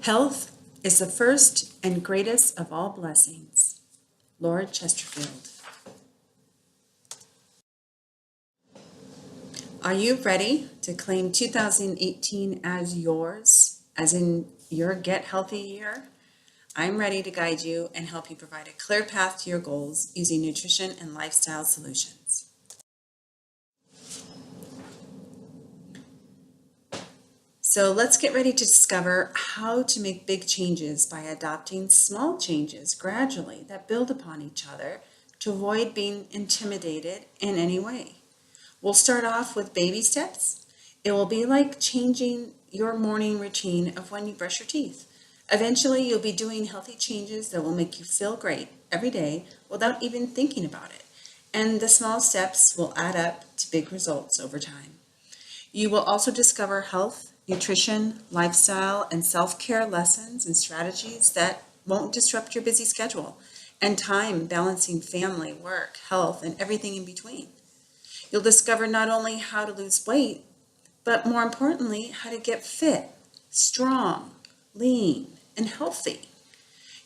Health is the first and greatest of all blessings. Lord Chesterfield. Are you ready to claim 2018 as yours, as in your Get Healthy year? I'm ready to guide you and help you provide a clear path to your goals using nutrition and lifestyle solutions. So let's get ready to discover how to make big changes by adopting small changes gradually that build upon each other to avoid being intimidated in any way. We'll start off with baby steps. It will be like changing your morning routine of when you brush your teeth. Eventually, you'll be doing healthy changes that will make you feel great every day without even thinking about it. And the small steps will add up to big results over time. You will also discover health, nutrition, lifestyle, and self-care lessons and strategies that won't disrupt your busy schedule and time balancing family, work, health, and everything in between. You'll discover not only how to lose weight, but more importantly, how to get fit, strong, lean, and healthy.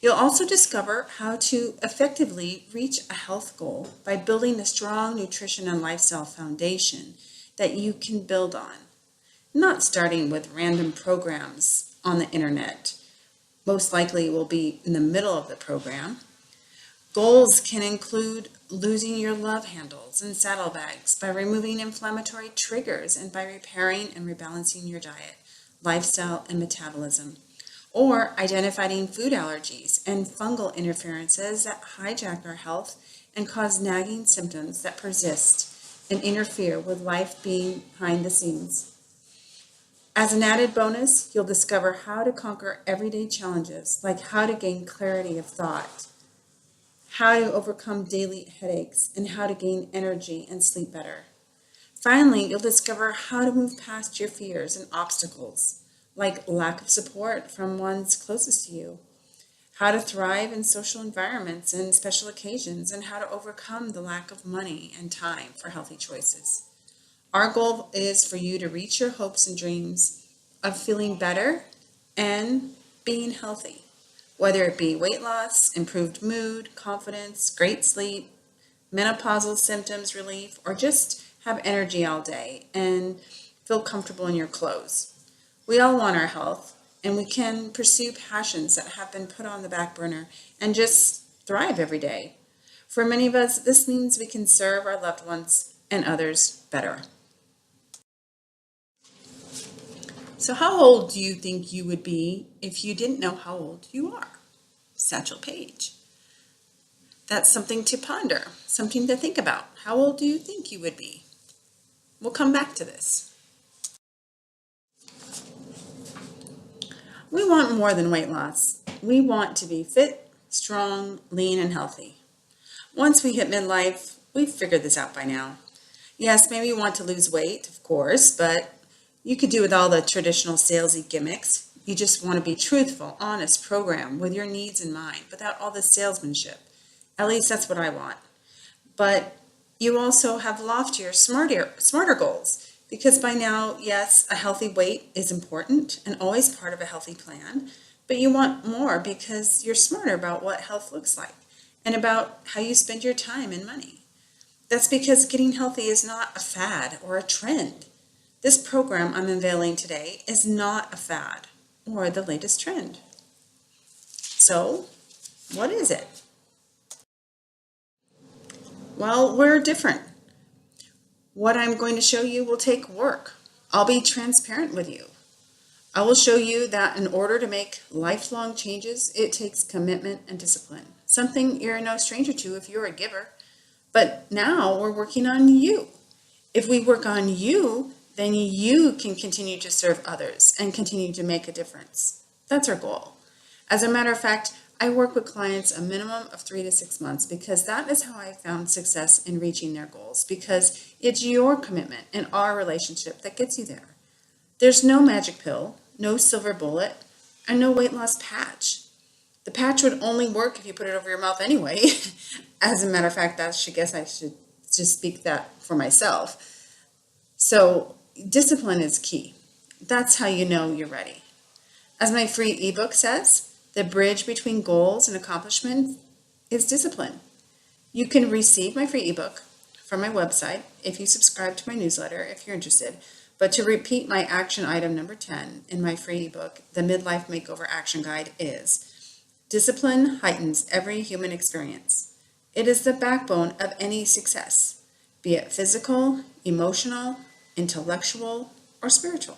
You'll also discover how to effectively reach a health goal by building a strong nutrition and lifestyle foundation that you can build on, not starting with random programs on the internet. Most likely will be in the middle of the program. Goals can include losing your love handles and saddlebags by removing inflammatory triggers and by repairing and rebalancing your diet, lifestyle, and metabolism, or identifying food allergies and fungal interferences that hijack our health and cause nagging symptoms that persist and interfere with life being behind the scenes. As an added bonus, you'll discover how to conquer everyday challenges, like how to gain clarity of thought, how to overcome daily headaches, and how to gain energy and sleep better. Finally, you'll discover how to move past your fears and obstacles, like lack of support from ones closest to you, how to thrive in social environments and special occasions, and how to overcome the lack of money and time for healthy choices. Our goal is for you to reach your hopes and dreams of feeling better and being healthy, whether it be weight loss, improved mood, confidence, great sleep, menopausal symptoms relief, or just have energy all day and feel comfortable in your clothes. We all want our health, and we can pursue passions that have been put on the back burner and just thrive every day. For many of us, this means we can serve our loved ones and others better. So how old do you think you would be if you didn't know how old you are? Satchel Paige. That's something to ponder, something to think about. How old do you think you would be? We'll come back to this. We want more than weight loss. We want to be fit, strong, lean, and healthy. Once we hit midlife, we've figured this out by now. Yes, maybe you want to lose weight, of course, but you could do with all the traditional salesy gimmicks. You just want to be truthful, honest, program with your needs in mind without all the salesmanship. At least that's what I want. But you also have loftier, smarter goals. Because by now, yes, a healthy weight is important and always part of a healthy plan, but you want more because you're smarter about what health looks like and about how you spend your time and money. That's because getting healthy is not a fad or a trend. This program I'm unveiling today is not a fad or the latest trend. So, what is it? Well, we're different. What I'm going to show you will take work. I'll be transparent with you. I will show you that in order to make lifelong changes, it takes commitment and discipline, something you're no stranger to if you're a giver. But now we're working on you. If we work on you, then you can continue to serve others and continue to make a difference. That's our goal. As a matter of fact, I work with clients a minimum of 3 to 6 months because that is how I found success in reaching their goals, because it's your commitment and our relationship that gets you there. There's no magic pill, no silver bullet, and no weight loss patch. The patch would only work if you put it over your mouth anyway. As a matter of fact, I guess I should just speak that for myself. So discipline is key. That's how you know you're ready. As my free ebook says, the bridge between goals and accomplishment is discipline. You can receive my free ebook from my website if you subscribe to my newsletter if you're interested. But to repeat my action item number 10 in my free ebook, the Midlife Makeover Action Guide is: discipline heightens every human experience. It is the backbone of any success, be it physical, emotional, intellectual, or spiritual.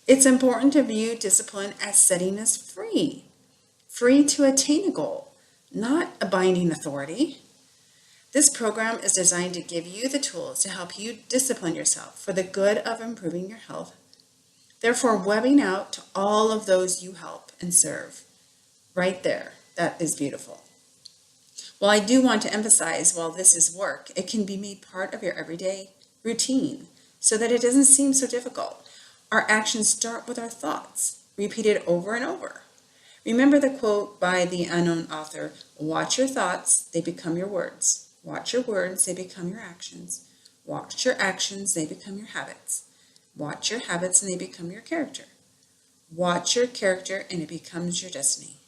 It's important to view discipline as setting us free, free to attain a goal, not a binding authority. This program is designed to give you the tools to help you discipline yourself for the good of improving your health, therefore webbing out to all of those you help and serve. Right there, that is beautiful. Well, I do want to emphasize, while this is work, it can be made part of your everyday routine so that it doesn't seem so difficult. Our actions start with our thoughts, repeated over and over. Remember the quote by the unknown author, "Watch your thoughts, they become your words. Watch your words, they become your actions. Watch your actions, they become your habits. Watch your habits, and they become your character. Watch your character, and it becomes your destiny."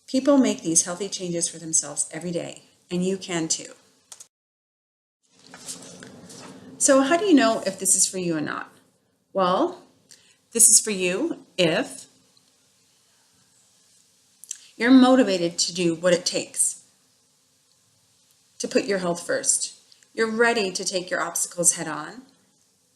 People make these healthy changes for themselves every day, and you can too. So how do you know if this is for you or not? Well, this is for you if you're motivated to do what it takes to put your health first. You're ready to take your obstacles head on,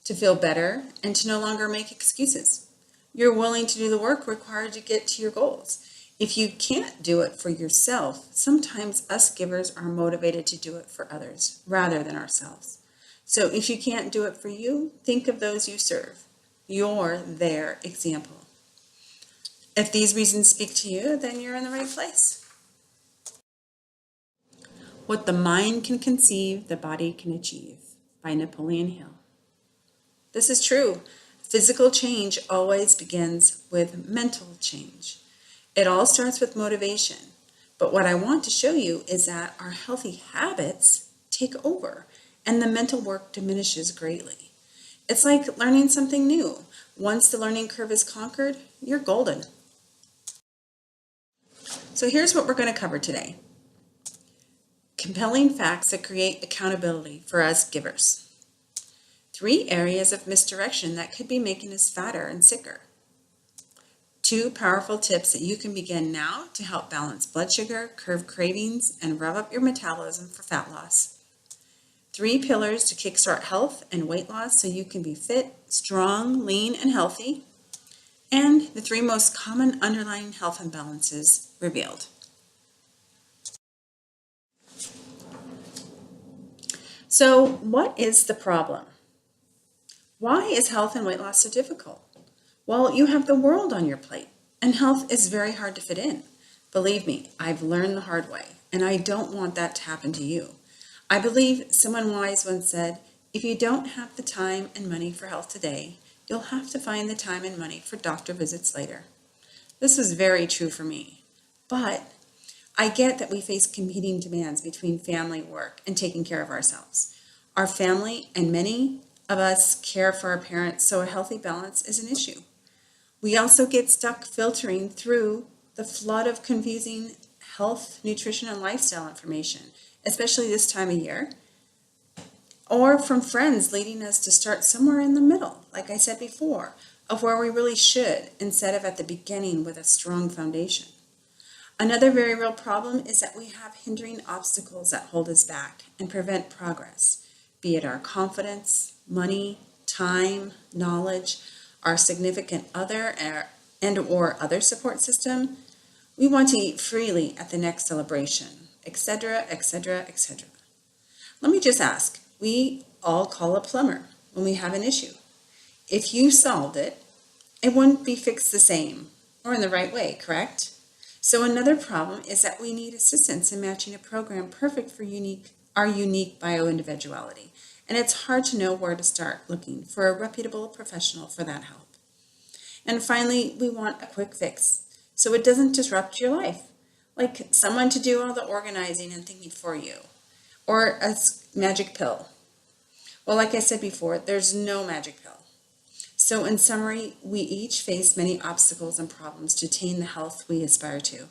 to feel better, and to no longer make excuses. You're willing to do the work required to get to your goals. If you can't do it for yourself, sometimes us givers are motivated to do it for others rather than ourselves. So if you can't do it for you, think of those you serve. You're their example. If these reasons speak to you, then you're in the right place. What the mind can conceive, the body can achieve, by Napoleon Hill. This is true. Physical change always begins with mental change. It all starts with motivation. But what I want to show you is that our healthy habits take over and the mental work diminishes greatly. It's like learning something new. Once the learning curve is conquered, you're golden. So here's what we're going to cover today. Compelling facts that create accountability for us givers. 3 areas of misdirection that could be making us fatter and sicker. 2 powerful tips that you can begin now to help balance blood sugar, curb cravings, and rev up your metabolism for fat loss. 3 pillars to kickstart health and weight loss so you can be fit, strong, lean, and healthy. And the 3 most common underlying health imbalances revealed. So, what is the problem? Why is health and weight loss so difficult? Well, you have the world on your plate, and health is very hard to fit in. Believe me, I've learned the hard way, and I don't want that to happen to you. I believe someone wise once said, if you don't have the time and money for health today, you'll have to find the time and money for doctor visits later. This is very true for me, but I get that we face competing demands between family, work, and taking care of ourselves. Our family and many of us care for our parents, so a healthy balance is an issue. We also get stuck filtering through the flood of confusing health, nutrition, and lifestyle information, especially this time of year, or from friends leading us to start somewhere in the middle, like I said before, of where we really should, instead of at the beginning with a strong foundation. Another very real problem is that we have hindering obstacles that hold us back and prevent progress, be it our confidence, money, time, knowledge, our significant other and/or other support system. We want to eat freely at the next celebration, etc., etc., etc. Let me just ask, we all call a plumber when we have an issue. If you solved it, it wouldn't be fixed the same or in the right way, correct? So another problem is that we need assistance in matching a program perfect for our unique bio-individuality. And it's hard to know where to start looking for a reputable professional for that help. And finally, we want a quick fix so it doesn't disrupt your life, like someone to do all the organizing and thinking for you, or a magic pill. Well, like I said before, there's no magic pill. So in summary, we each face many obstacles and problems to attain the health we aspire to.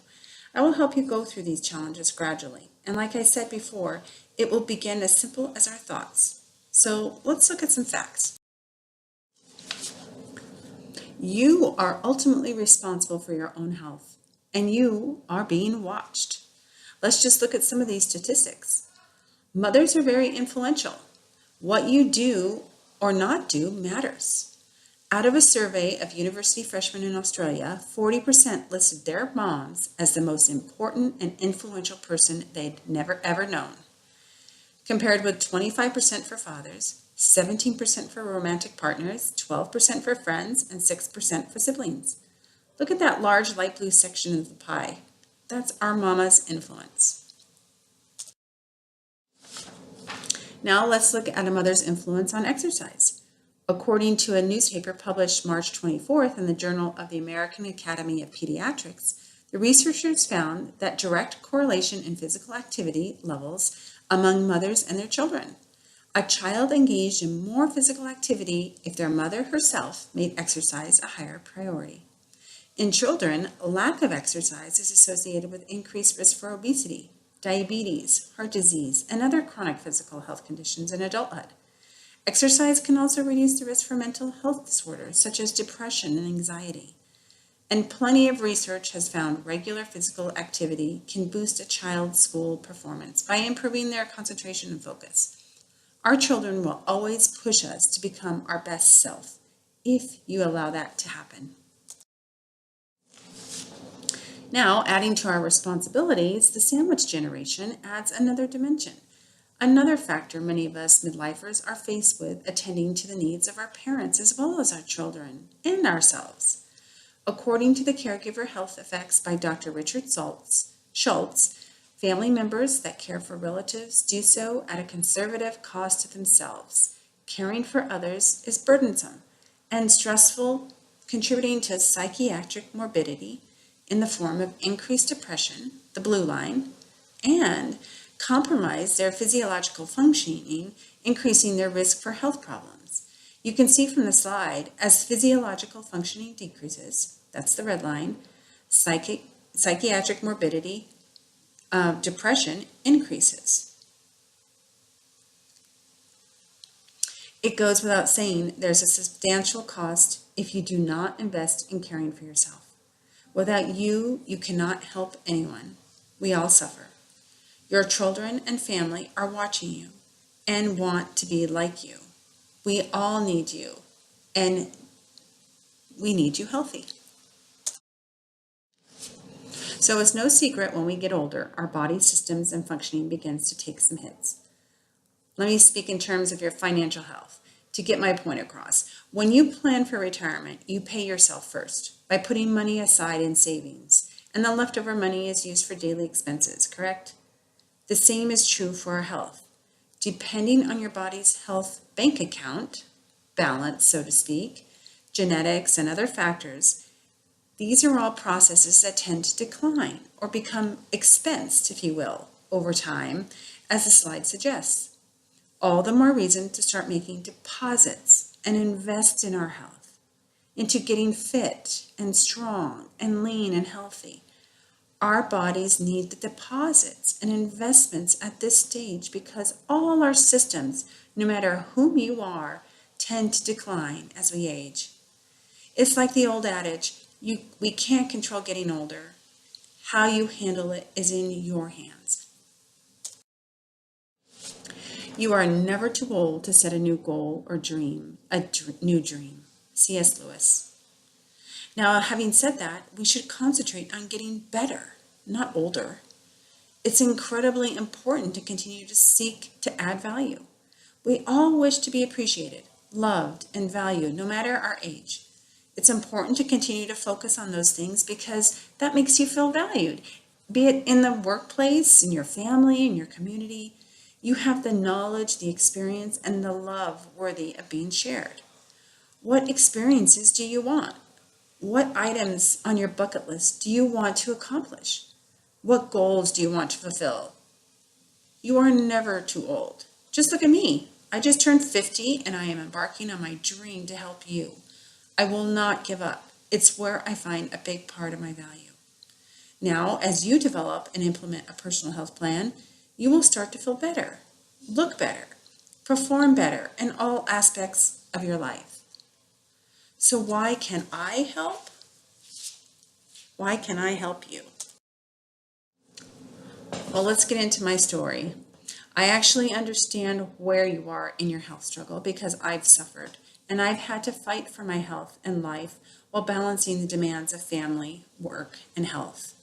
I will help you go through these challenges gradually. And like I said before, it will begin as simple as our thoughts. So let's look at some facts. You are ultimately responsible for your own health, and you are being watched. Let's just look at some of these statistics. Mothers are very influential. What you do or not do matters. Out of a survey of university freshmen in Australia, 40% listed their moms as the most important and influential person they'd never ever known, compared with 25% for fathers, 17% for romantic partners, 12% for friends, and 6% for siblings. Look at that large light blue section of the pie. That's our mama's influence. Now let's look at a mother's influence on exercise. According to a newspaper published March 24th in the Journal of the American Academy of Pediatrics, the researchers found that direct correlation in physical activity levels among mothers and their children. A child engaged in more physical activity if their mother herself made exercise a higher priority. In children, lack of exercise is associated with increased risk for obesity, diabetes, heart disease, and other chronic physical health conditions in adulthood. Exercise can also reduce the risk for mental health disorders such as depression and anxiety. And plenty of research has found regular physical activity can boost a child's school performance by improving their concentration and focus. Our children will always push us to become our best self, if you allow that to happen. Now, adding to our responsibilities, the sandwich generation adds another dimension. Another factor many of us midlifers are faced with attending to the needs of our parents as well as our children and ourselves. According to the Caregiver Health Effects by Dr. Richard Schultz, family members that care for relatives do so at a conservative cost to themselves. Caring for others is burdensome and stressful, contributing to psychiatric morbidity in the form of increased depression, the blue line, and compromise their physiological functioning, increasing their risk for health problems. You can see from the slide, as physiological functioning decreases, that's the red line, psychiatric morbidity, depression increases. It goes without saying there's a substantial cost if you do not invest in caring for yourself. Without you, you cannot help anyone. We all suffer. Your children and family are watching you and want to be like you. We all need you, and we need you healthy. So it's no secret when we get older, our body systems and functioning begins to take some hits. Let me speak in terms of your financial health to get my point across. When you plan for retirement, you pay yourself first by putting money aside in savings, and the leftover money is used for daily expenses, correct? The same is true for our health. Depending on your body's health bank account, balance, so to speak, genetics, and other factors, these are all processes that tend to decline or become expensed, if you will, over time, as the slide suggests. All the more reason to start making deposits and invest in our health, into getting fit and strong and lean and healthy. Our bodies need the deposits and investments at this stage because all our systems, no matter whom you are, tend to decline as we age. It's like the old adage, we can't control getting older. How you handle it is in your hands. You are never too old to set a new goal or dream, new dream. C.S. Lewis. Now, having said that, we should concentrate on getting better, not older. It's incredibly important to continue to seek to add value. We all wish to be appreciated, loved, and valued, no matter our age. It's important to continue to focus on those things because that makes you feel valued, be it in the workplace, in your family, in your community. You have the knowledge, the experience, and the love worthy of being shared. What experiences do you want? What items on your bucket list do you want to accomplish? What goals do you want to fulfill? You are never too old. Just look at me. I just turned 50 and I am embarking on my dream to help you. I will not give up. It's where I find a big part of my value. Now, as you develop and implement a personal health plan, you will start to feel better, look better, perform better in all aspects of your life. So why can I help? Why can I help you? Well, let's get into my story. I actually understand where you are in your health struggle because I've suffered and I've had to fight for my health and life while balancing the demands of family, work, and health.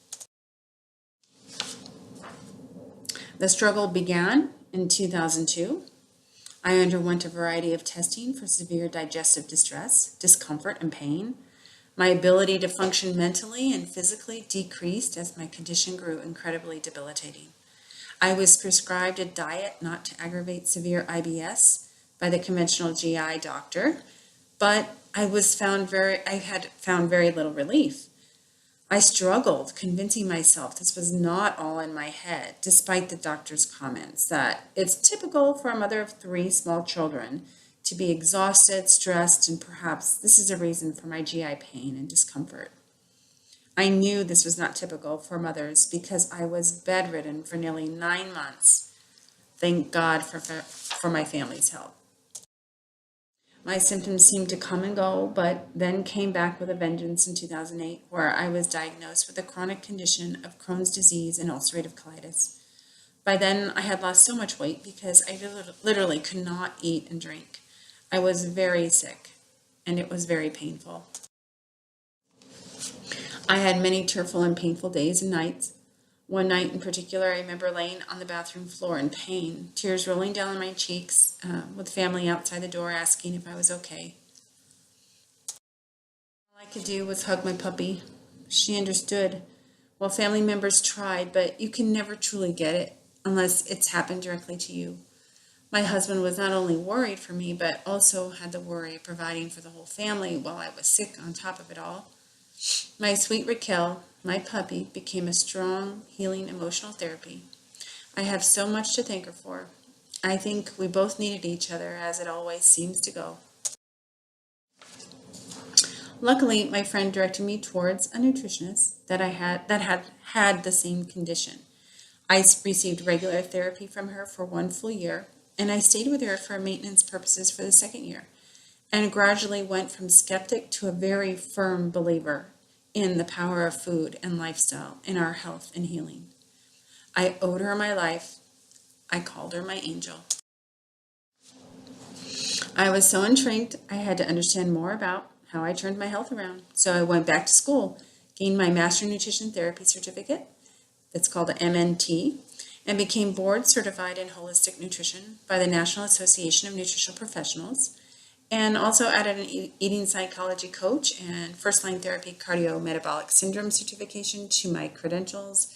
The struggle began in 2002. I underwent a variety of testing for severe digestive distress, discomfort, and pain. My ability to function mentally and physically decreased as my condition grew incredibly debilitating. I was prescribed a diet not to aggravate severe IBS by the conventional GI doctor, but I had found very little relief. I struggled convincing myself this was not all in my head, despite the doctor's comments that it's typical for a mother of 3 small children to be exhausted, stressed, and perhaps this is a reason for my GI pain and discomfort. I knew this was not typical for mothers because I was bedridden for nearly 9 months. Thank God for my family's help. My symptoms seemed to come and go, but then came back with a vengeance in 2008, where I was diagnosed with a chronic condition of Crohn's disease and ulcerative colitis. By then, I had lost so much weight because I literally could not eat and drink. I was very sick, and it was very painful. I had many tearful and painful days and nights. One night in particular, I remember laying on the bathroom floor in pain, tears rolling down my cheeks, with family outside the door asking if I was okay. All I could do was hug my puppy. She understood. Well, family members tried, but you can never truly get it unless it's happened directly to you. My husband was not only worried for me, but also had the worry of providing for the whole family while I was sick on top of it all. My sweet Raquel, my puppy, became a strong, healing emotional therapy. I have so much to thank her for. I think we both needed each other, as it always seems to go. Luckily, my friend directed me towards a nutritionist that had the same condition. I received regular therapy from her for 1 full year, and I stayed with her for maintenance purposes for the 2nd year, and gradually went from skeptic to a very firm believer in the power of food and lifestyle in our health and healing. I owed her my life. I called her my angel. I was so intrigued, I had to understand more about how I turned my health around. So I went back to school, gained my Master Nutrition Therapy certificate, that's called an MNT, and became board certified in holistic nutrition by the National Association of Nutritional Professionals, and also added an eating psychology coach and first-line therapy cardiometabolic syndrome certification to my credentials,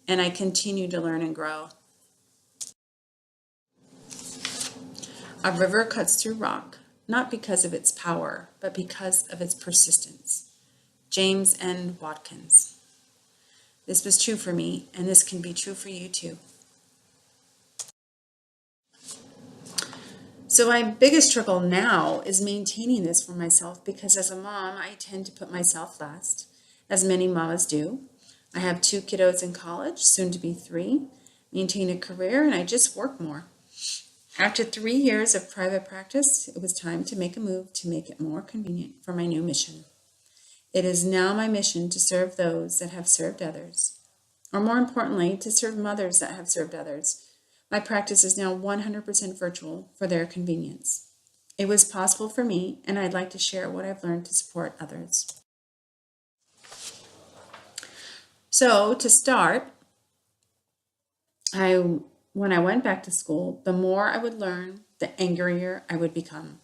and I continue to learn and grow. A river cuts through rock, not because of its power, but because of its persistence. James N. Watkins. This was true for me, and this can be true for you too. So my biggest struggle now is maintaining this for myself because as a mom, I tend to put myself last, as many mamas do. I have 2 kiddos in college, soon to be 3, maintain a career, and I just work more. After 3 years of private practice, it was time to make a move to make it more convenient for my new mission. It is now my mission to serve those that have served others, or more importantly, to serve mothers that have served others. My practice is now 100% virtual for their convenience. It was possible for me, and I'd like to share what I've learned to support others. So to start, when I went back to school, the more I would learn, the angrier I would become.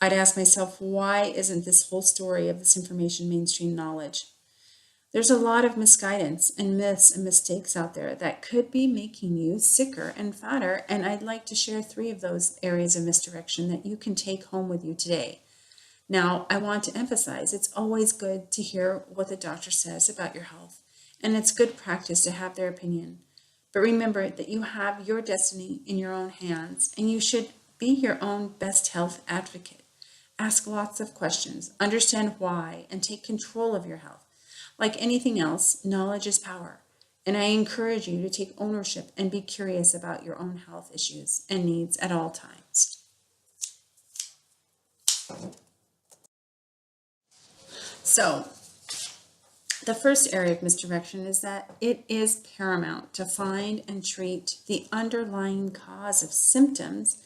I'd ask myself, why isn't this whole story of this information mainstream knowledge? There's a lot of misguidance and myths and mistakes out there that could be making you sicker and fatter, and I'd like to share 3 of those areas of misdirection that you can take home with you today. Now, I want to emphasize it's always good to hear what the doctor says about your health, and it's good practice to have their opinion. But remember that you have your destiny in your own hands, and you should be your own best health advocate. Ask lots of questions, understand why, and take control of your health. Like anything else, knowledge is power. And I encourage you to take ownership and be curious about your own health issues and needs at all times. So, the first area of misdirection is that it is paramount to find and treat the underlying cause of symptoms,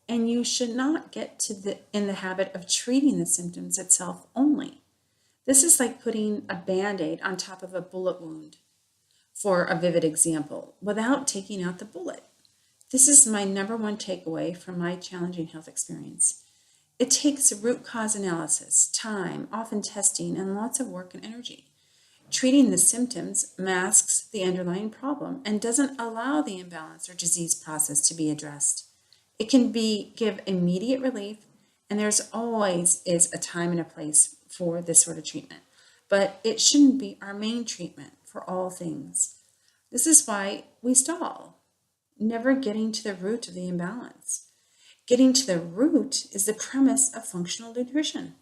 and you should not get in the habit of treating the symptoms itself only. This is like putting a Band-Aid on top of a bullet wound, for a vivid example, without taking out the bullet. This is my number one takeaway from my challenging health experience. It takes root cause analysis, time, often testing, and lots of work and energy. Treating the symptoms masks the underlying problem and doesn't allow the imbalance or disease process to be addressed. It can give immediate relief, and there's always is a time and a place for this sort of treatment. But it shouldn't be our main treatment for all things. This is why we stall, never getting to the root of the imbalance. Getting to the root is the premise of functional nutrition.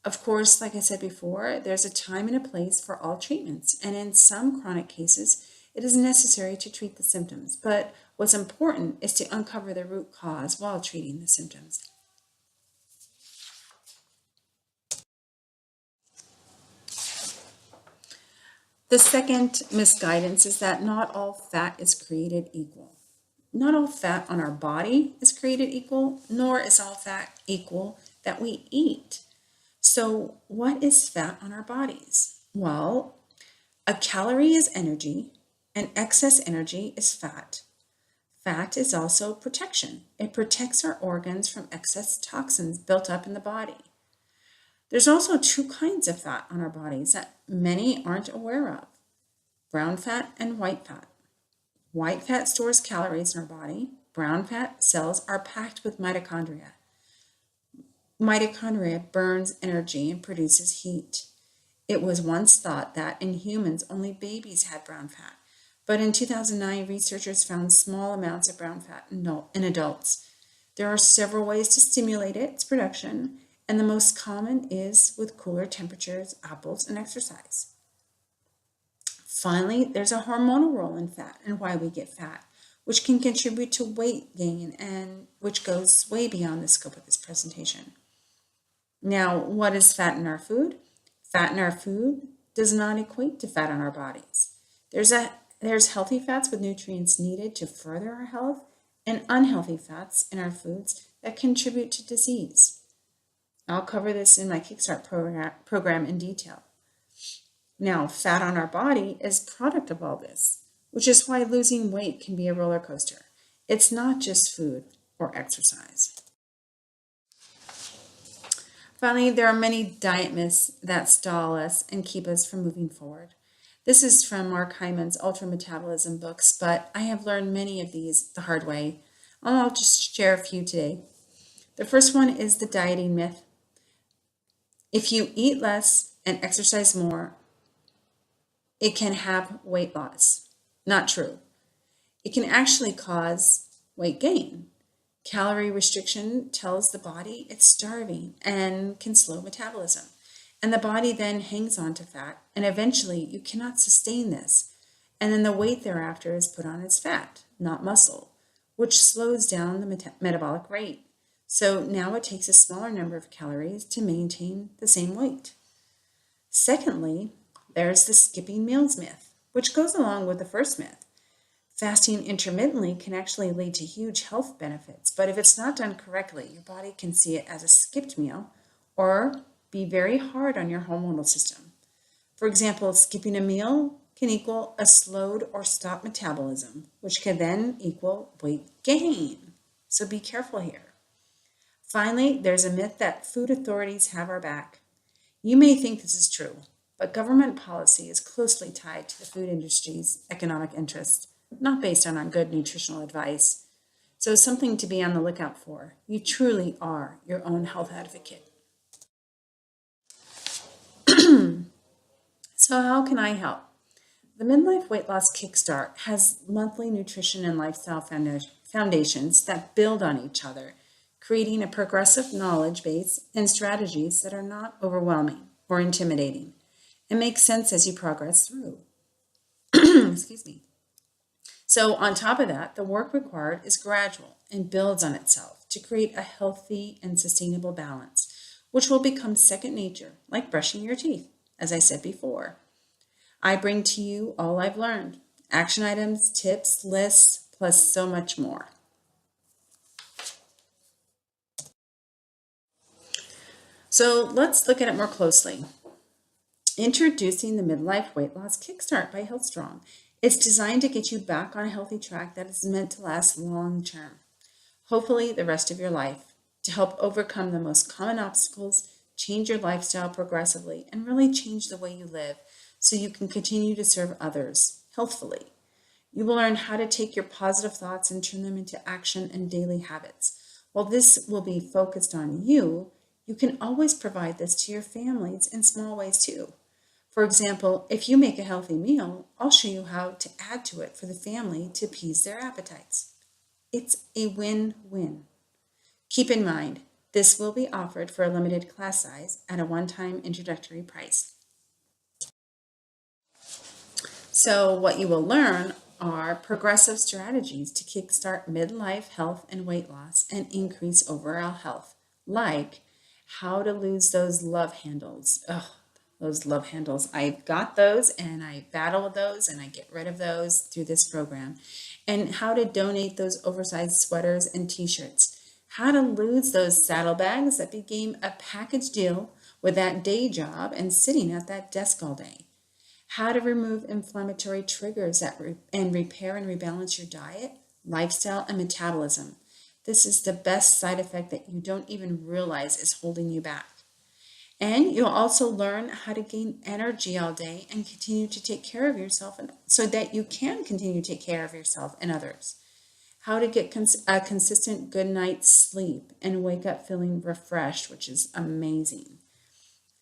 Of course, like I said before, there's a time and a place for all treatments, and in some chronic cases, it is necessary to treat the symptoms. But what's important is to uncover the root cause while treating the symptoms. The second misguidance is that not all fat is created equal. Not all fat on our body is created equal, nor is all fat equal that we eat. So, what is fat on our bodies? Well, a calorie is energy, and excess energy is fat. Fat is also protection. It protects our organs from excess toxins built up in the body. There's also two kinds of fat on our bodies that many aren't aware of: brown fat and white fat. White fat stores calories in our body. Brown fat cells are packed with mitochondria. Mitochondria burns energy and produces heat. It was once thought that in humans only babies had brown fat, but in 2009 researchers found small amounts of brown fat in adults. There are several ways to stimulate its production, and the most common is with cooler temperatures, apples, and exercise. Finally, there's a hormonal role in fat and why we get fat, which can contribute to weight gain and which goes way beyond the scope of this presentation. Now, what is fat in our food? Fat in our food does not equate to fat on our bodies. There's healthy fats with nutrients needed to further our health, and unhealthy fats in our foods that contribute to disease. I'll cover this in my Kickstart program in detail. Now, fat on our body is product of all this, which is why losing weight can be a roller coaster. It's not just food or exercise. Finally, there are many diet myths that stall us and keep us from moving forward. This is from Mark Hyman's Ultra Metabolism books, but I have learned many of these the hard way. I'll just share a few today. The first one is the dieting myth. If you eat less and exercise more, it can have weight loss. Not true. It can actually cause weight gain. Calorie restriction tells the body it's starving and can slow metabolism. And the body then hangs on to fat, and eventually you cannot sustain this. And then the weight thereafter is put on as fat, not muscle, which slows down the metabolic rate. So now it takes a smaller number of calories to maintain the same weight. Secondly, there's the skipping meals myth, which goes along with the first myth. Fasting intermittently can actually lead to huge health benefits, but if it's not done correctly, your body can see it as a skipped meal or be very hard on your hormonal system. For example, skipping a meal can equal a slowed or stopped metabolism, which can then equal weight gain. So be careful here. Finally, there's a myth that food authorities have our back. You may think this is true, but government policy is closely tied to the food industry's economic interests, not based on good nutritional advice. So something to be on the lookout for. You truly are your own health advocate. So how can I help? The Midlife Weight Loss Kickstart has monthly nutrition and lifestyle foundations that build on each other, creating a progressive knowledge base and strategies that are not overwhelming or intimidating and make sense as you progress through. Excuse me. So, on top of that, the work required is gradual and builds on itself to create a healthy and sustainable balance, which will become second nature, like brushing your teeth, as I said before. I bring to you all I've learned action items, tips, lists, plus so much more. So, let's look at it more closely. Introducing the Midlife Weight Loss Kickstart by Healthstrong. It's designed to get you back on a healthy track that is meant to last long term, hopefully the rest of your life, to help overcome the most common obstacles, change your lifestyle progressively, and really change the way you live so you can continue to serve others healthfully. You will learn how to take your positive thoughts and turn them into action and daily habits. While this will be focused on you, you can always provide this to your families in small ways too. For example, if you make a healthy meal, I'll show you how to add to it for the family to appease their appetites. It's a win-win. Keep in mind, this will be offered for a limited class size at a one-time introductory price. So what you will learn are progressive strategies to kickstart midlife health and weight loss and increase overall health, like how to lose those love handles. Oh, those love handles. I've got those and I battle with those and I get rid of those through this program. And how to donate those oversized sweaters and t-shirts. How to lose those saddlebags that became a package deal with that day job and sitting at that desk all day. How to remove inflammatory triggers and repair and rebalance your diet, lifestyle, and metabolism. This is the best side effect that you don't even realize is holding you back. And you'll also learn how to gain energy all day and continue to take care of yourself so that you can continue to take care of yourself and others. How to get a consistent good night's sleep and wake up feeling refreshed, which is amazing.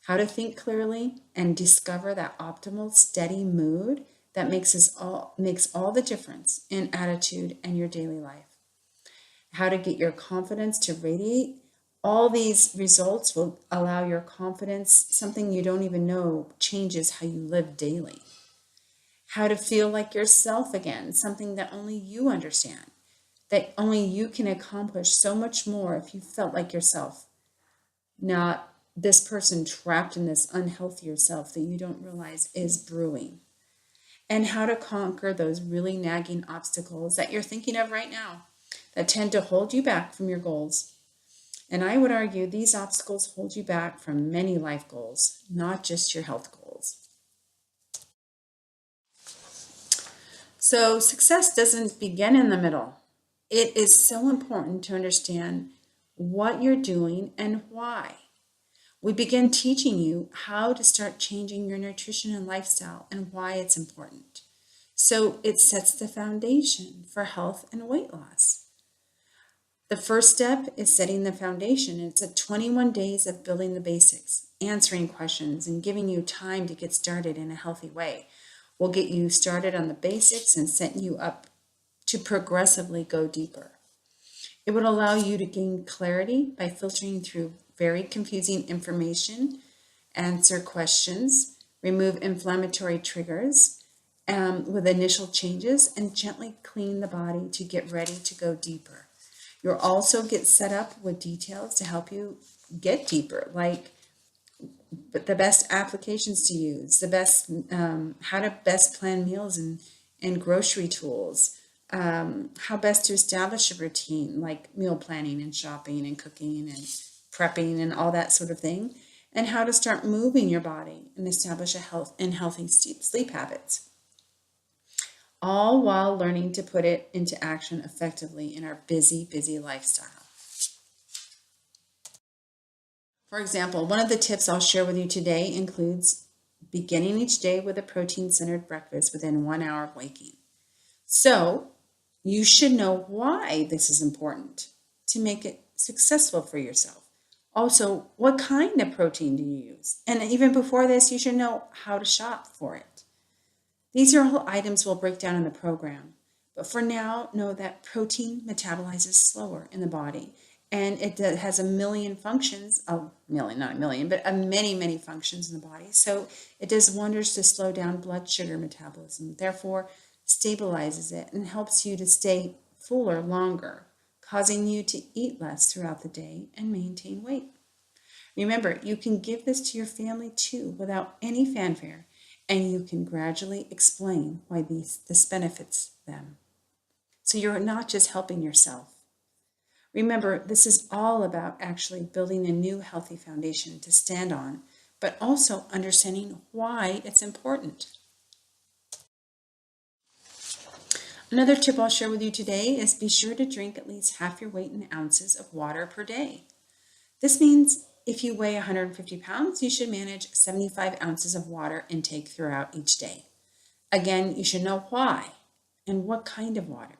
How to think clearly and discover that optimal, steady mood that makes all the difference in attitude and your daily life. How to get your confidence to radiate. All these results will allow your confidence, something you don't even know, changes how you live daily. How to feel like yourself again, something that only you understand, that only you can accomplish so much more if you felt like yourself, not this person trapped in this unhealthier self that you don't realize is brewing. And how to conquer those really nagging obstacles that you're thinking of right now that tend to hold you back from your goals. And I would argue these obstacles hold you back from many life goals, not just your health goals. So success doesn't begin in the middle. It is so important to understand what you're doing and why. We begin teaching you how to start changing your nutrition and lifestyle and why it's important. So it sets the foundation for health and weight loss. The first step is setting the foundation. It's a 21 days of building the basics, answering questions, and giving you time to get started in a healthy way. We'll get you started on the basics and setting you up to progressively go deeper. It would allow you to gain clarity by filtering through very confusing information, answer questions, remove inflammatory triggers with initial changes, and gently clean the body to get ready to go deeper. You'll also get set up with details to help you get deeper, like the best applications to use, the best how to best plan meals and grocery tools, how best to establish a routine like meal planning and shopping and cooking and prepping and all that sort of thing, and how to start moving your body and establish healthy sleep habits, all while learning to put it into action effectively in our busy lifestyle. For example, one of the tips I'll share with you today includes beginning each day with a protein-centered breakfast within 1 hour of waking. So you should know why this is important to make it successful for yourself. Also, what kind of protein do you use? And even before this, you should know how to shop for it. These are all items we'll break down in the program. But for now, know that protein metabolizes slower in the body and it has a million functions, a million, not a million, but a many, many functions in the body. So it does wonders to slow down blood sugar metabolism, therefore stabilizes it and helps you to stay fuller longer, causing you to eat less throughout the day and maintain weight. Remember, you can give this to your family too without any fanfare, and you can gradually explain why this benefits them. So you're not just helping yourself. Remember, this is all about actually building a new healthy foundation to stand on, but also understanding why it's important. Another tip I'll share with you today is be sure to drink at least half your weight in ounces of water per day. This means if you weigh 150 pounds, you should manage 75 ounces of water intake throughout each day. Again, you should know why and what kind of water.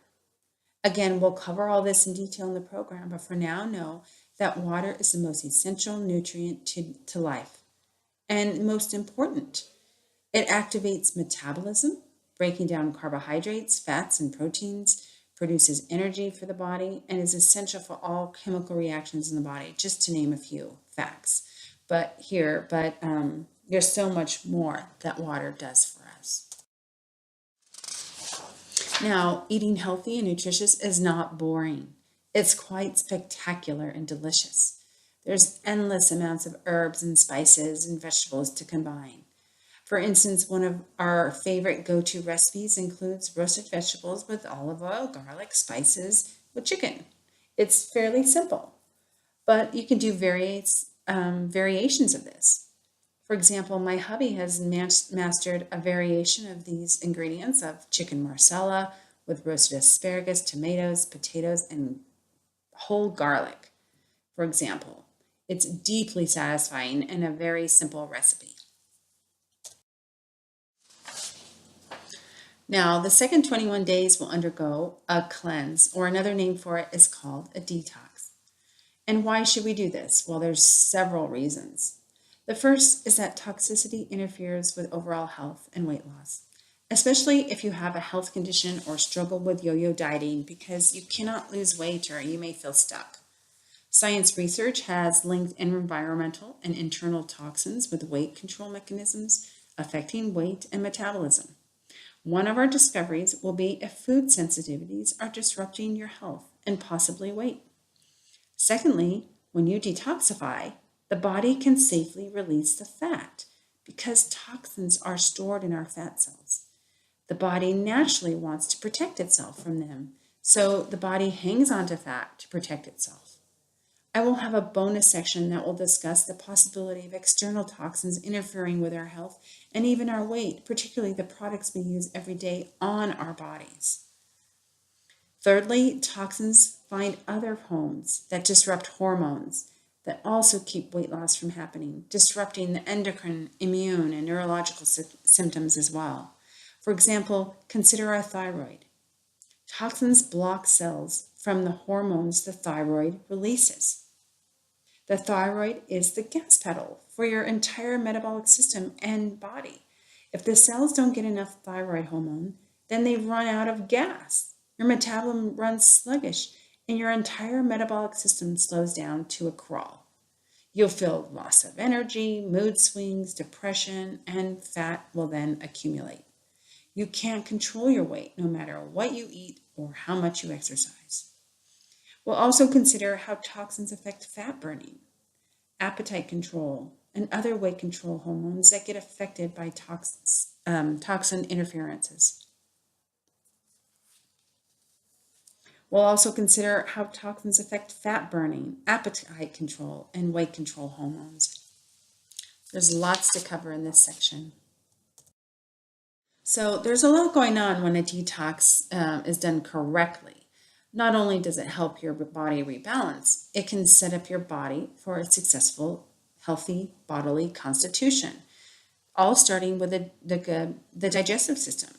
Again, we'll cover all this in detail in the program, but for now, know that water is the most essential nutrient to life. And most important, it activates metabolism, breaking down carbohydrates, fats, and proteins, produces energy for the body, and is essential for all chemical reactions in the body, just to name a few facts. But there's so much more that water does for us. Now, eating healthy and nutritious is not boring. It's quite spectacular and delicious. There's endless amounts of herbs and spices and vegetables to combine. For instance, one of our favorite go-to recipes includes roasted vegetables with olive oil, garlic, spices, with chicken. It's fairly simple, but you can do variations of this. For example, my hubby has mastered a variation of these ingredients of chicken marsala with roasted asparagus, tomatoes, potatoes, and whole garlic, for example. It's deeply satisfying and a very simple recipe. Now, the second 21 days will undergo a cleanse, or another name for it is called a detox. And why should we do this? Well, there's several reasons. The first is that toxicity interferes with overall health and weight loss, especially if you have a health condition or struggle with yo-yo dieting, because you cannot lose weight or you may feel stuck. Science research has linked environmental and internal toxins with weight control mechanisms affecting weight and metabolism. One of our discoveries will be if food sensitivities are disrupting your health and possibly weight. Secondly, when you detoxify, the body can safely release the fat because toxins are stored in our fat cells. The body naturally wants to protect itself from them, so the body hangs onto fat to protect itself. I will have a bonus section that will discuss the possibility of external toxins interfering with our health and even our weight, particularly the products we use every day on our bodies. Thirdly, toxins find other homes that disrupt hormones that also keep weight loss from happening, disrupting the endocrine, immune, and neurological symptoms as well. For example, consider our thyroid. Toxins block cells from the hormones the thyroid releases. The thyroid is the gas pedal for your entire metabolic system and body. If the cells don't get enough thyroid hormone, then they run out of gas. Your metabolism runs sluggish, and your entire metabolic system slows down to a crawl. You'll feel loss of energy, mood swings, depression, and fat will then accumulate. You can't control your weight no matter what you eat or how much you exercise. We'll also consider how toxins affect fat burning, appetite control, and other weight control hormones that get affected by toxin interferences. We'll also consider how toxins affect fat burning, appetite control, and weight control hormones. There's lots to cover in this section. So there's a lot going on when a detox is done correctly. Not only does it help your body rebalance, it can set up your body for a successful, healthy bodily constitution, all starting with the digestive system.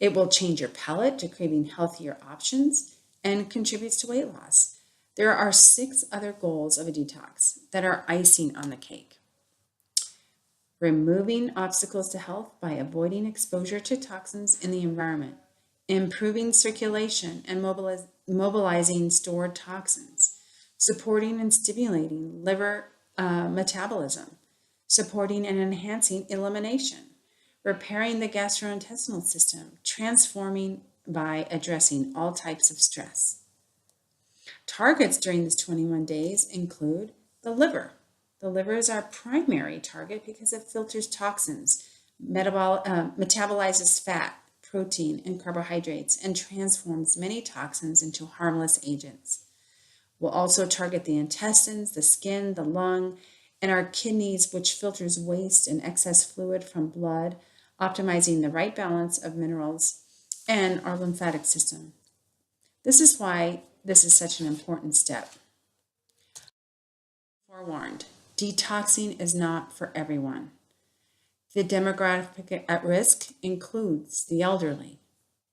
It will change your palate to craving healthier options and contributes to weight loss. There are 6 other goals of a detox that are icing on the cake. Removing obstacles to health by avoiding exposure to toxins in the environment, improving circulation and mobilizing stored toxins, supporting and stimulating liver metabolism, supporting and enhancing elimination, repairing the gastrointestinal system, transforming by addressing all types of stress. Targets during this 21 days include the liver. The liver is our primary target because it filters toxins, metabolizes fat, protein, and carbohydrates, and transforms many toxins into harmless agents. We'll also target the intestines, the skin, the lung, and our kidneys, which filters waste and excess fluid from blood, optimizing the right balance of minerals, and our lymphatic system. This is why this is such an important step. Forewarned, detoxing is not for everyone. The demographic at risk includes the elderly,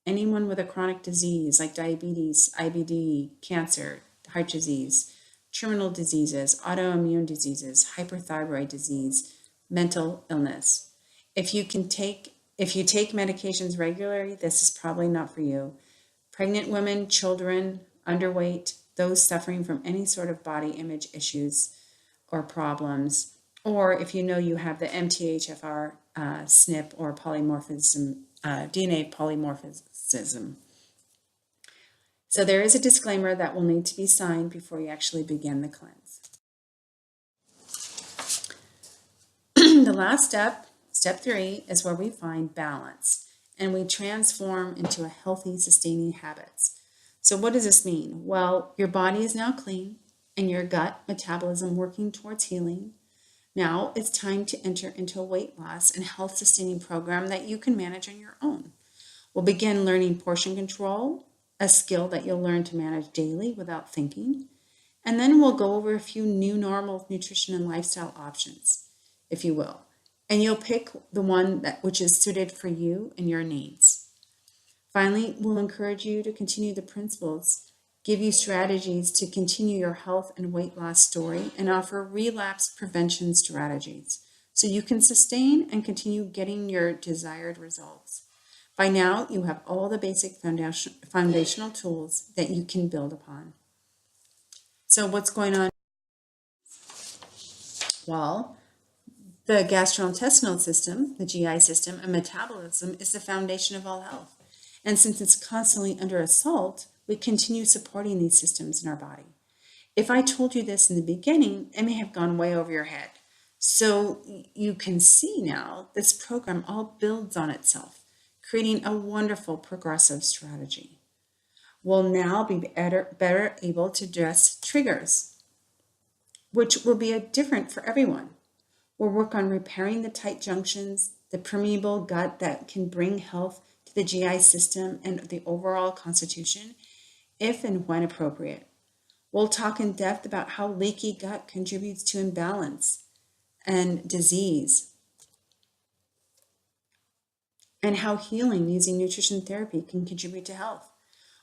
anyone with a chronic disease like diabetes, IBD, cancer, heart disease, terminal diseases, autoimmune diseases, hyperthyroid disease, mental illness. If you take medications regularly, this is probably not for you. Pregnant women, children, underweight, those suffering from any sort of body image issues or problems, or if you know you have the MTHFR, SNP, or polymorphism, DNA polymorphism. So there is a disclaimer that will need to be signed before you actually begin the cleanse. The last step, step 3, is where we find balance and we transform into a healthy, sustaining habits. So what does this mean? Well, your body is now clean and your gut metabolism working towards healing. Now it's time to enter into a weight loss and health sustaining program that you can manage on your own. We'll begin learning portion control, a skill that you'll learn to manage daily without thinking. And then we'll go over a few new normal nutrition and lifestyle options, if you will. And you'll pick the one which is suited for you and your needs. Finally, we'll encourage you to continue the principles, give you strategies to continue your health and weight loss story, and offer relapse prevention strategies so you can sustain and continue getting your desired results. By now, you have all the basic foundational tools that you can build upon. So what's going on? Well, the gastrointestinal system, the GI system, and metabolism is the foundation of all health. And since it's constantly under assault, we continue supporting these systems in our body. If I told you this in the beginning, it may have gone way over your head. So you can see now this program all builds on itself, creating a wonderful progressive strategy. We'll now be better able to address triggers, which will be different for everyone. We'll work on repairing the tight junctions, the permeable gut that can bring health to the GI system and the overall constitution, if and when appropriate. We'll talk in depth about how leaky gut contributes to imbalance and disease, and how healing using nutrition therapy can contribute to health.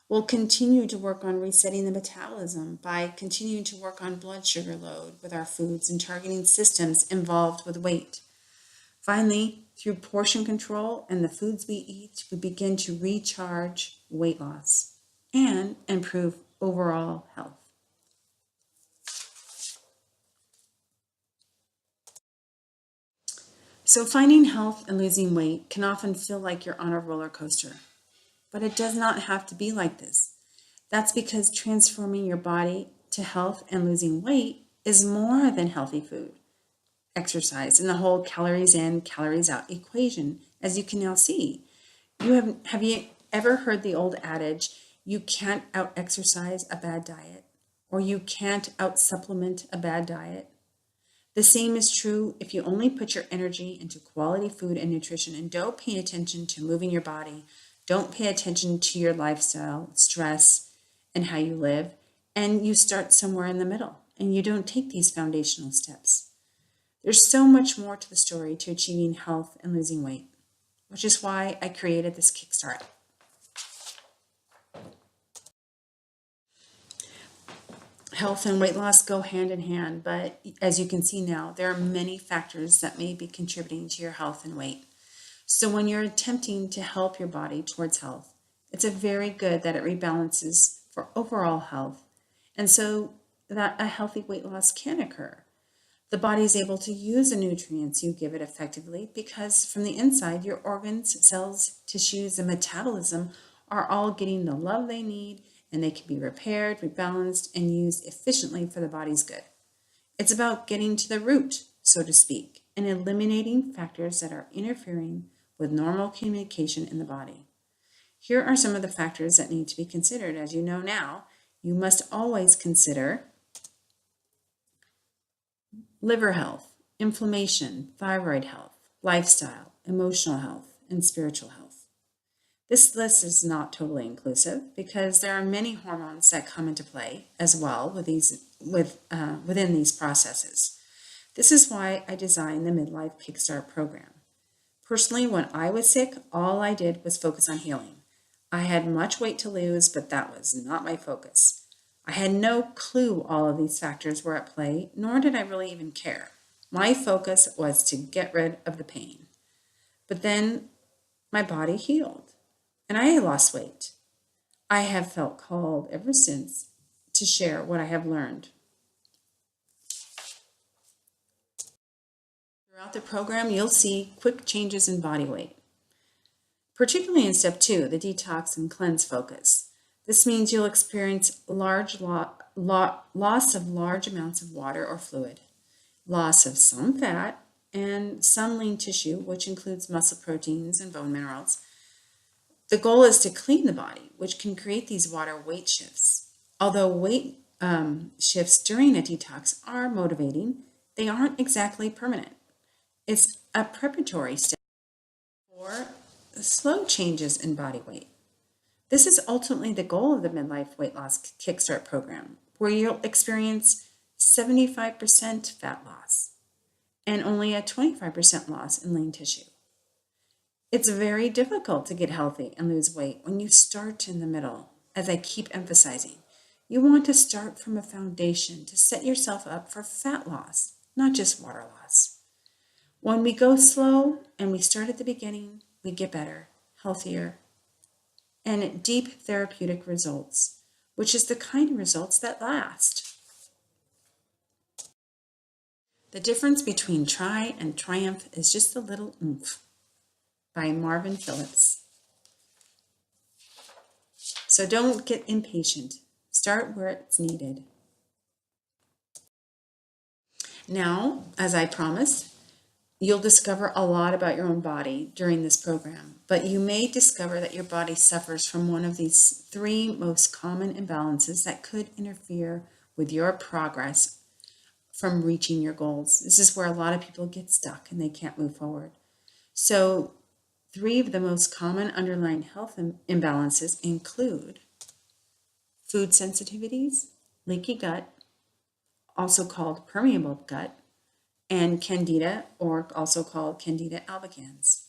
We'll continue to work on resetting the metabolism by continuing to work on blood sugar load with our foods and targeting systems involved with weight. Finally, through portion control and the foods we eat, we begin to recharge weight loss and improve overall health. So finding health and losing weight can often feel like you're on a roller coaster, but it does not have to be like this. That's because transforming your body to health and losing weight is more than healthy food, exercise, and the whole calories in, calories out equation, as you can now see. Have you ever heard the old adage, you can't out-exercise a bad diet, or you can't out-supplement a bad diet? The same is true if you only put your energy into quality food and nutrition and don't pay attention to moving your body, don't pay attention to your lifestyle, stress, and how you live, and you start somewhere in the middle and you don't take these foundational steps. There's so much more to the story to achieving health and losing weight, which is why I created this Kickstart. Health and weight loss go hand in hand, but as you can see now, there are many factors that may be contributing to your health and weight. So when you're attempting to help your body towards health, it's very good that it rebalances for overall health. And so that a healthy weight loss can occur. The body is able to use the nutrients you give it effectively because from the inside, your organs, cells, tissues, and metabolism are all getting the love they need, and they can be repaired, rebalanced, and used efficiently for the body's good. It's about getting to the root, so to speak, and eliminating factors that are interfering with normal communication in the body. Here are some of the factors that need to be considered. As you know now, you must always consider liver health, inflammation, thyroid health, lifestyle, emotional health, and spiritual health. This list is not totally inclusive because there are many hormones that come into play as well within these processes. This is why I designed the Midlife Kickstart program. Personally, when I was sick, all I did was focus on healing. I had much weight to lose, but that was not my focus. I had no clue all of these factors were at play, nor did I really even care. My focus was to get rid of the pain. But then my body healed, and I lost weight. I have felt called ever since to share what I have learned. Throughout the program, you'll see quick changes in body weight, particularly in step 2, the detox and cleanse focus. This means you'll experience loss of large amounts of water or fluid, loss of some fat, and some lean tissue, which includes muscle proteins and bone minerals. The goal is to clean the body, which can create these water weight shifts. Although weight shifts during a detox are motivating, they aren't exactly permanent. It's a preparatory step for slow changes in body weight. This is ultimately the goal of the Midlife Weight Loss Kickstart program, where you'll experience 75% fat loss and only a 25% loss in lean tissue. It's very difficult to get healthy and lose weight when you start in the middle, as I keep emphasizing. You want to start from a foundation to set yourself up for fat loss, not just water loss. When we go slow and we start at the beginning, we get better, healthier, and deep therapeutic results, which is the kind of results that last. The difference between try and triumph is just a little oomph, by Marvin Phillips. So don't get impatient. Start where it's needed. Now, as I promised, you'll discover a lot about your own body during this program, but you may discover that your body suffers from one of these 3 most common imbalances that could interfere with your progress from reaching your goals. This is where a lot of people get stuck and they can't move forward. So 3 of the most common underlying health imbalances include food sensitivities, leaky gut, also called permeable gut, and candida, or also called candida albicans.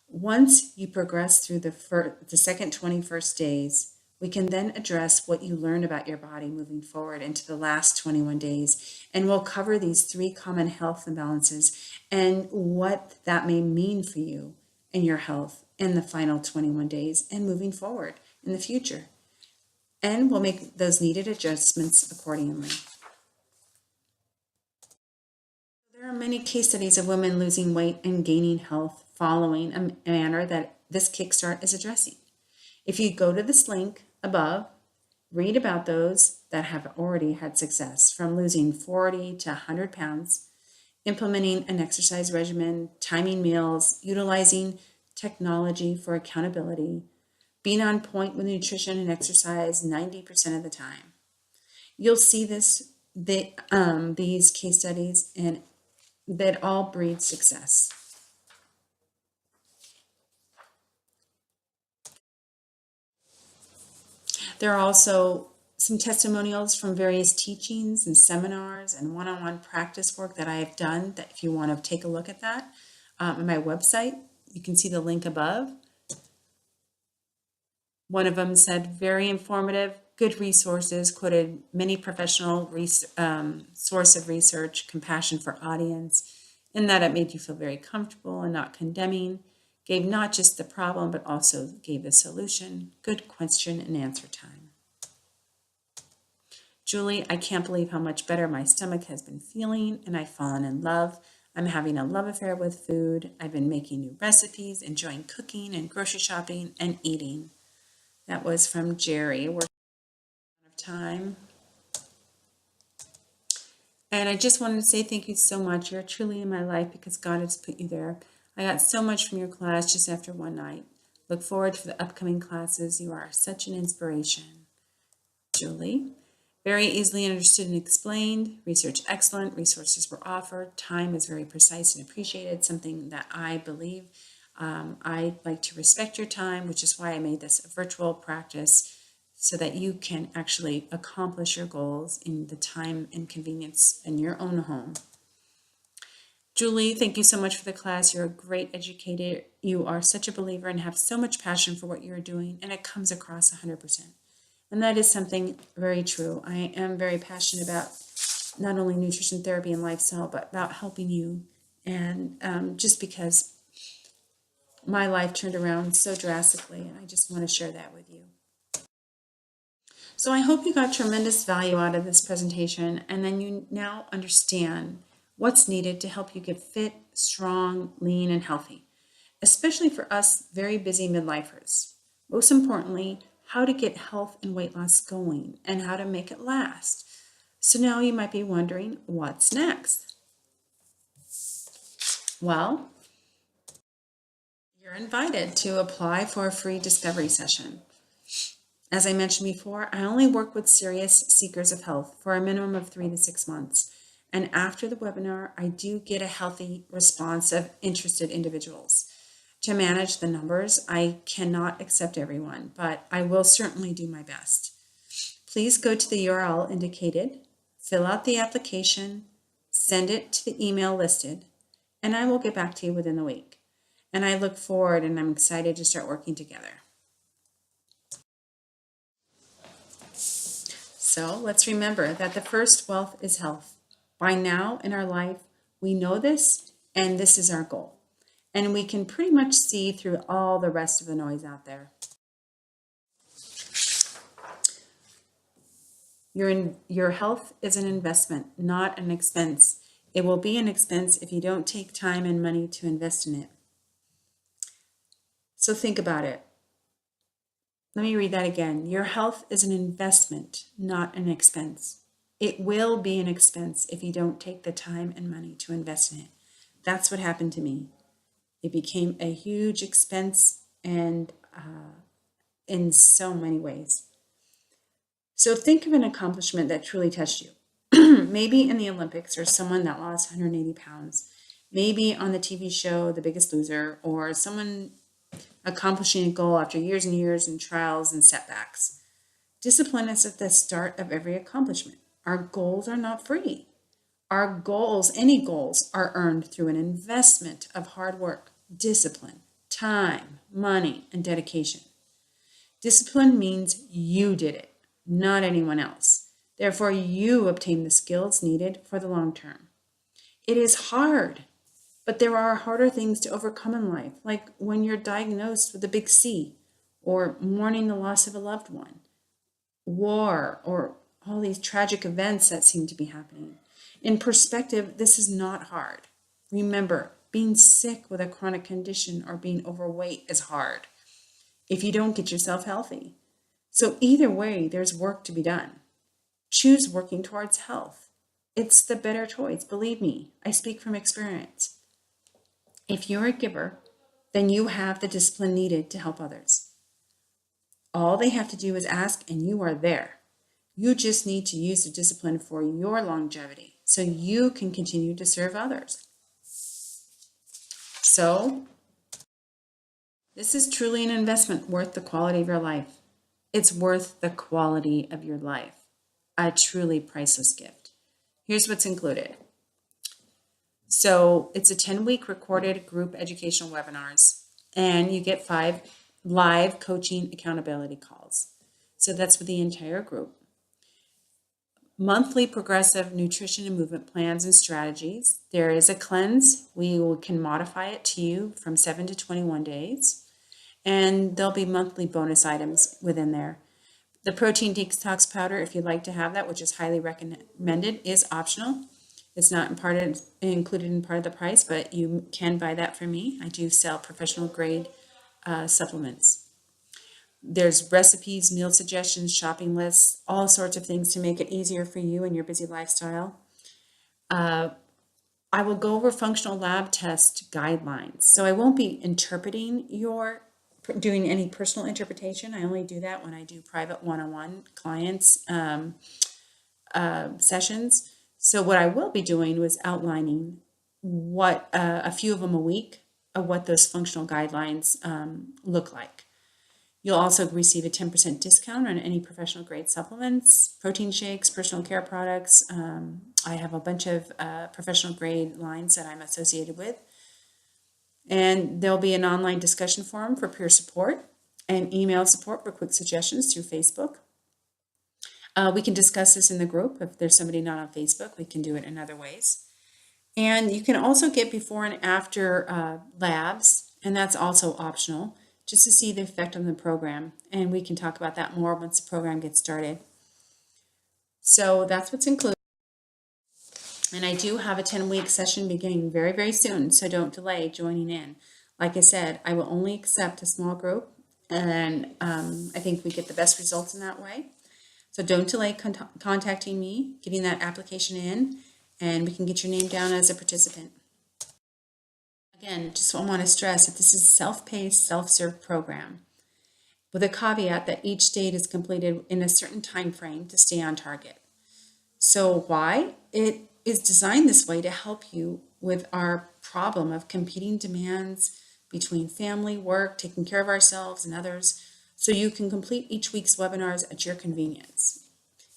Once you progress through the second 21st days, we can then address what you learned about your body moving forward into the last 21 days, and we'll cover these 3 common health imbalances and what that may mean for you and your health in the final 21 days and moving forward in the future. And we'll make those needed adjustments accordingly. There are many case studies of women losing weight and gaining health following a manner that this Kickstart is addressing. If you go to this link above, read about those that have already had success, from losing 40 to 100 pounds, implementing an exercise regimen, timing meals, utilizing technology for accountability, being on point with nutrition and exercise 90% of the time. You'll see these case studies, and that all breed success. There are also some testimonials from various teachings and seminars and one-on-one practice work that I have done, that if you want to take a look at that on my website, you can see the link above. One of them said, very informative, good resources, quoted many professional source of research, compassion for audience, in that it made you feel very comfortable and not condemning, gave not just the problem, but also gave the solution, good question and answer time. Julie, I can't believe how much better my stomach has been feeling, and I've fallen in love. I'm having a love affair with food. I've been making new recipes, enjoying cooking and grocery shopping and eating. That was from Jerry. We're out of time. And I just wanted to say thank you so much. You're truly in my life because God has put you there. I got so much from your class just after one night. Look forward to the upcoming classes. You are such an inspiration. Julie. Very easily understood and explained. Research excellent. Resources were offered. Time is very precise and appreciated, something that I believe. I like to respect your time, which is why I made this a virtual practice so that you can actually accomplish your goals in the time and convenience in your own home. Julie, thank you so much for the class. You're a great educator. You are such a believer and have so much passion for what you're doing, and it comes across 100%. And that is something very true. I am very passionate about not only nutrition therapy and lifestyle, but about helping you. And just because my life turned around so drastically, and I just want to share that with you. So I hope you got tremendous value out of this presentation, and then you now understand what's needed to help you get fit, strong, lean, and healthy, especially for us very busy midlifers. Most importantly, how to get health and weight loss going and how to make it last. So now you might be wondering, what's next? Well, you're invited to apply for a free discovery session. As I mentioned before, I only work with serious seekers of health for a minimum of 3 to 6 months. And after the webinar, I do get a healthy response of interested individuals. To manage the numbers, I cannot accept everyone, but I will certainly do my best. Please go to the URL indicated, fill out the application, send it to the email listed, and I will get back to you within the week. And I look forward and I'm excited to start working together. So let's remember that the first wealth is health. By now in our life, we know this, and this is our goal. And we can pretty much see through all the rest of the noise out there. Your health is an investment, not an expense. It will be an expense if you don't take time and money to invest in it. So think about it. Let me read that again. Your health is an investment, not an expense. It will be an expense if you don't take the time and money to invest in it. That's what happened to me. It became a huge expense and in so many ways. So think of an accomplishment that truly touched you. Maybe in the Olympics or someone that lost 180 pounds. Maybe on the TV show, The Biggest Loser, or someone accomplishing a goal after years and years and trials and setbacks. Discipline is at the start of every accomplishment. Our goals are not free. Our goals, any goals, are earned through an investment of hard work, discipline, time, money, and dedication. Discipline means you did it, not anyone else. Therefore, you obtain the skills needed for the long term. It is hard, but there are harder things to overcome in life, like when you're diagnosed with a big C, or mourning the loss of a loved one, war, or all these tragic events that seem to be happening. In perspective, this is not hard. Remember, being sick with a chronic condition or being overweight is hard if you don't get yourself healthy. So either way, there's work to be done. Choose working towards health. It's the better choice. Believe me, I speak from experience. If you're a giver, then you have the discipline needed to help others. All they have to do is ask, and you are there. You just need to use the discipline for your longevity so you can continue to serve others. So, this is truly an investment worth the quality of your life. It's worth the quality of your life. A truly priceless gift. Here's what's included. So, it's a 10-week recorded group educational webinars, and you get 5 live coaching accountability calls. So that's with the entire group. Monthly progressive nutrition and movement plans and strategies. There is a cleanse. We can modify it to you from 7 to 21 days. And there'll be monthly bonus items within there. The protein detox powder, if you'd like to have that, which is highly recommended, is optional. It's not included in part of the price, but you can buy that from me. I do sell professional grade supplements. There's recipes, meal suggestions, shopping lists, all sorts of things to make it easier for you in your busy lifestyle. I will go over functional lab test guidelines. So I won't be doing any personal interpretation. I only do that when I do private one-on-one clients sessions. So what I will be doing was outlining what a few of them a week of what those functional guidelines look like. You'll also receive a 10% discount on any professional grade supplements, protein shakes, personal care products. I have a bunch of professional grade lines that I'm associated with. And there'll be an online discussion forum for peer support and email support for quick suggestions through Facebook. We can discuss this in the group. If there's somebody not on Facebook, we can do it in other ways. And you can also get before and after labs, and that's also optional, just to see the effect on the program. And we can talk about that more once the program gets started. So that's what's included. And I do have a 10-week session beginning very, very soon, so don't delay joining in. Like I said, I will only accept a small group, and I think we get the best results in that way. So don't delay contacting me, getting that application in, and we can get your name down as a participant. Again, just want to stress that this is a self-paced, self-serve program with a caveat that each date is completed in a certain time frame to stay on target. So why? It is designed this way to help you with our problem of competing demands between family, work, taking care of ourselves and others, so you can complete each week's webinars at your convenience.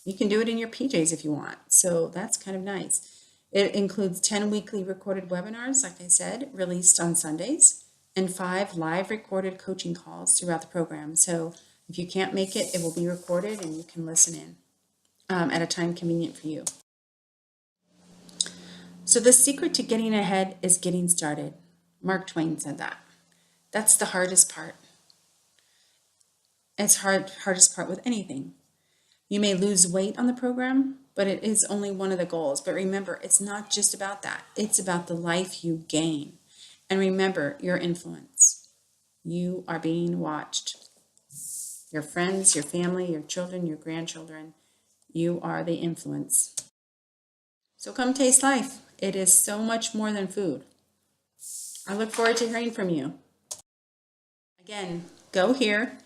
You can do it in your PJs if you want, so that's kind of nice. It includes 10 weekly recorded webinars, like I said, released on Sundays, and 5 live recorded coaching calls throughout the program. So if you can't make it, it will be recorded and you can listen in at a time convenient for you. So the secret to getting ahead is getting started. Mark Twain said that. That's the hardest part. It's hardest part with anything. You may lose weight on the program, but it is only one of the goals. But remember, it's not just about that. It's about the life you gain. And remember your influence. You are being watched. Your friends, your family, your children, your grandchildren, you are the influence. So come taste life. It is so much more than food. I look forward to hearing from you. Again, go here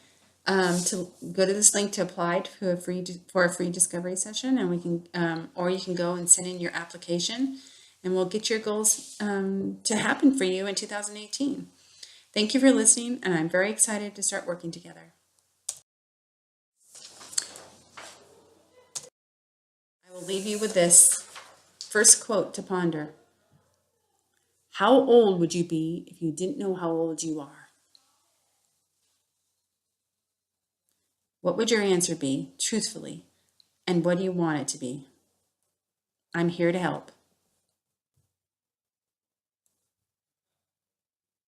to go to this link to apply for a free discovery session, and we can, or you can go and send in your application, and we'll get your goals to happen for you in 2018. Thank you for listening, and I'm very excited to start working together. I will leave you with this first quote to ponder. How old would you be if you didn't know how old you are? What would your answer be, truthfully, and what do you want it to be? I'm here to help.